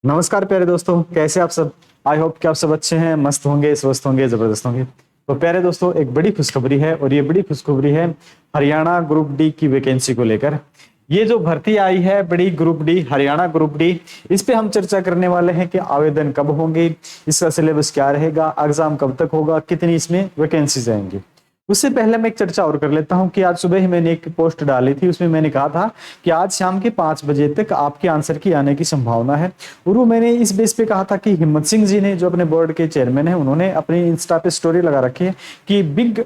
नमस्कार प्यारे दोस्तों, कैसे आप सब। आई होप कि आप सब अच्छे हैं, मस्त होंगे, स्वस्थ होंगे, जबरदस्त होंगे। तो प्यारे दोस्तों, एक बड़ी खुशखबरी है और ये बड़ी खुशखबरी है हरियाणा ग्रुप डी की वैकेंसी को लेकर। ये जो भर्ती आई है बड़ी group D, Haryana group D, इस पे हम चर्चा करने वाले हैं कि आवेदन कब होंगे, इसका सिलेबस क्या रहेगा, एग्जाम कब तक होगा, कितनी इसमें वैकेंसीज आएंगी। उससे पहले मैं एक चर्चा और कर लेता हूं कि आज सुबह ही मैंने एक पोस्ट डाली थी, उसमें मैंने कहा था कि आज शाम के 5 बजे तक आपके आंसर की आने की संभावना है। और वो मैंने इस बेस पे कहा था कि हिम्मत सिंह जी ने, जो अपने बोर्ड के चेयरमैन है, उन्होंने अपनी इंस्टा पे स्टोरी लगा रखी है कि बिग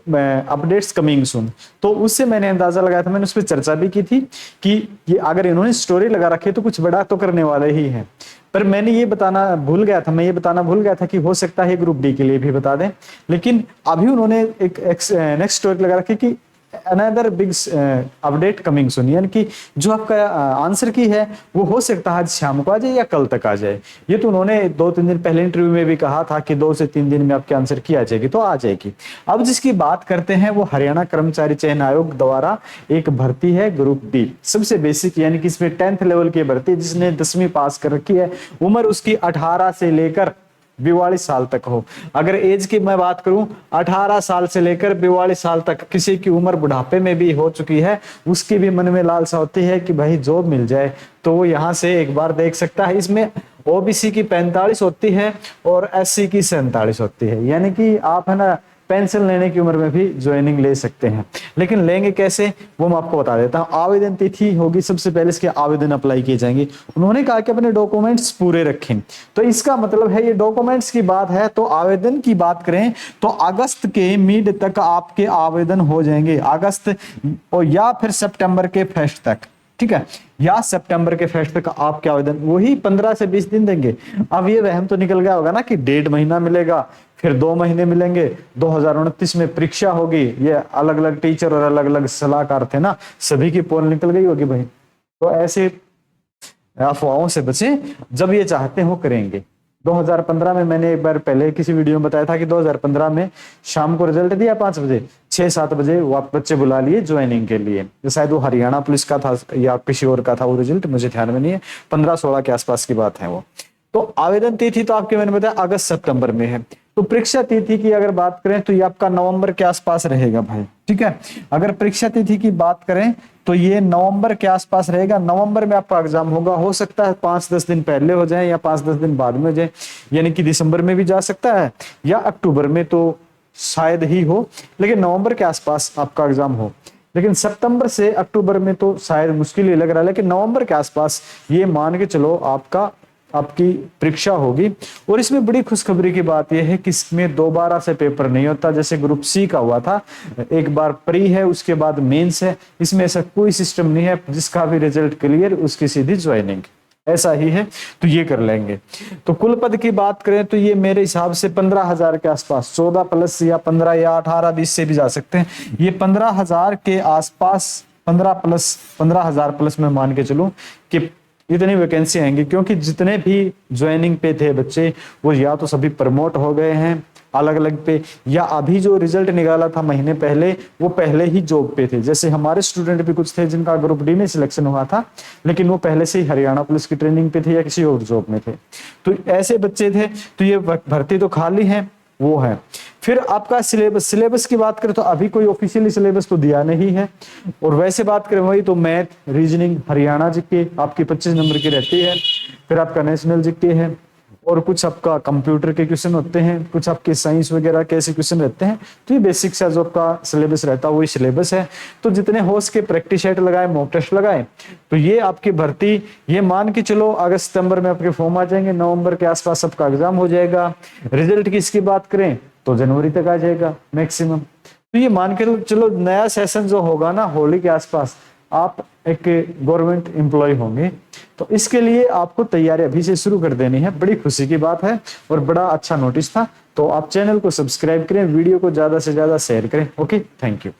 अपडेट्स कमिंग सून। तो उससे मैंने अंदाजा लगाया था, मैंने उस पर चर्चा भी की थी कि ये अगर इन्होंने स्टोरी लगा रखी है तो कुछ बड़ा तो करने वाले ही है। पर मैंने ये बताना भूल गया था, मैं ये बताना भूल गया था कि हो सकता है ग्रुप डी के लिए भी बता दें। लेकिन अभी उन्होंने एक नेक्स्ट स्टोरी लगा रखी कि another big update coming soon, यानी कि जो आपका आंसर की है वो हो सकता है आज शाम को आ जाए या कल तक आ जाए। ये तो उन्होंने 2-3 दिन पहले इंटरव्यू में भी कहा था कि 2 से 3 दिन में आपके आंसर की आ जाएगी, तो आ जाएगी। अब जिसकी बात करते हैं वो हरियाणा कर्मचारी चयन आयोग द्वारा एक भर्ती है ग्रुप डी, सबसे बेसिक, यानी कि इसमें 10th लेवल की भर्ती, जिसने 10वीं पास कर रखी है, उम्र उसकी 18 से लेकर 42 साल तक हो। अगर एज की मैं बात करूं, 18 साल से लेकर 42 साल तक किसी की उम्र बुढ़ापे में भी हो चुकी है, उसकी भी मन में लालसा होती है कि भाई जॉब मिल जाए, तो वो यहां से एक बार देख सकता है। इसमें ओबीसी की 45 होती है और एससी की 47 होती है, यानी कि आप है ना पेंशन लेने की उम्र में भी ज्वाइनिंग ले सकते हैं। लेकिन लेंगे कैसे, वो मैं आपको बता देता हूं। आवेदन तिथि होगी, सबसे पहले इसके आवेदन अप्लाई किए जाएंगे। उन्होंने कहा कि अपने डॉक्यूमेंट्स पूरे रखें, तो इसका मतलब है ये डॉक्यूमेंट्स की बात है। तो आवेदन की बात करें तो अगस्त के मिड तक आपके आवेदन हो जाएंगे, अगस्त और या फिर सितंबर के फर्स्ट तक, ठीक है, या सितंबर के फर्स्ट तक आपके आवेदन, वही 15 से 20 दिन देंगे। अब ये वहम तो निकल गया होगा ना कि 1.5 महीना मिलेगा, फिर 2 महीने मिलेंगे, 2029 में परीक्षा होगी। ये अलग अलग टीचर और अलग अलग सलाहकार थे ना, सभी की पोल निकल गई होगी भाई। तो ऐसे अफवाहों से बचें, जब ये चाहते हो करेंगे। 2015 में मैंने एक बार पहले किसी वीडियो में बताया था कि 2015 में शाम को रिजल्ट दिया 5 बजे, 6-7 बजे वो आप बच्चे बुला लिए ज्वाइनिंग के लिए। शायद वो हरियाणा पुलिस का था या किसी और का था वो रिजल्ट, मुझे ध्यान में नहीं है, 15-16 के आसपास की बात है वो। तो आवेदन तिथि तो आपके मैंने बताया अगस्त सितंबर में है। तो परीक्षा तिथि की अगर बात करें तो ये आपका नवंबर के आसपास रहेगा भाई, ठीक है। अगर परीक्षा तिथि की बात करें तो ये नवंबर के आसपास रहेगा। नवंबर में आपका एग्जाम होगा, हो सकता है 5-10 दिन पहले हो जाए या 5-10 दिन बाद में हो जाए, यानी कि दिसंबर में भी जा सकता है या अक्टूबर में, तो शायद ही हो, लेकिन नवंबर के आसपास आपका एग्जाम हो। लेकिन सितंबर से अक्टूबर में तो शायद मुश्किल ही लग रहा है, लेकिन नवंबर के आसपास ये मान के चलो आपकी परीक्षा होगी। और इसमें बड़ी खुशखबरी की बात यह है कि इसमें दोबारा से पेपर नहीं होता, जैसे ग्रुप सी का हुआ था, एक बार प्री है उसके बाद मेंस है। इसमें ऐसा कोई सिस्टम नहीं है, जिसका भी रिजल्ट क्लियर उसकी सीधी ज्वाइनिंग, ऐसा ही है। तो ये कर लेंगे। तो कुल पद की बात करें तो ये मेरे हिसाब से 15,000 के आसपास, 14 प्लस या 15 या 18-20 से भी जा सकते हैं। ये 15,000 के आसपास, 15,000 प्लस में मान के चलूं कि इतनी वैकेंसी आएंगी, क्योंकि जितने भी ज्वाइनिंग पे थे बच्चे वो या तो सभी प्रमोट हो गए हैं अलग अलग पे, या अभी जो रिजल्ट निकाला था महीने पहले वो पहले ही जॉब पे थे। जैसे हमारे स्टूडेंट भी कुछ थे जिनका ग्रुप डी में सिलेक्शन हुआ था, लेकिन वो पहले से ही हरियाणा पुलिस की ट्रेनिंग पे थे या किसी और जॉब में थे। तो ऐसे बच्चे थे, तो ये भर्ती तो खाली है, वो है। फिर आपका सिलेबस की बात करें तो अभी कोई ऑफिशियली सिलेबस तो दिया नहीं है। और वैसे बात करें वही तो मैथ, रीजनिंग, हरियाणा जीके आपकी 25 नंबर की रहती है, फिर आपका नेशनल जीके है, और कुछ आपका कंप्यूटर के क्वेश्चन होते हैं, कुछ आपके साइंस वगैरह के ऐसे क्वेश्चन रहते हैं। तो ये बेसिक सा जो आपका सिलेबस रहता है वही सिलेबस है। तो जितने हो सके प्रैक्टिस सेट लगाए, मॉक टेस्ट लगाए, तो ये आपकी भर्ती, ये मान के चलो अगस्त सितंबर में आपके फॉर्म आ जाएंगे, नवंबर के आसपास सबका एग्जाम हो जाएगा। रिजल्ट की इसकी बात करें तो जनवरी तक आ जाएगा मैक्सिमम। तो ये मान के चलो नया सेशन जो होगा ना होली के आसपास, आप एक गवर्नमेंट एम्प्लॉय होंगे। तो इसके लिए आपको तैयारी अभी से शुरू कर देनी है, बड़ी खुशी की बात है और बड़ा अच्छा नोटिस था। तो आप चैनल को सब्सक्राइब करें, वीडियो को ज्यादा से ज्यादा शेयर करें। Okay, thank you.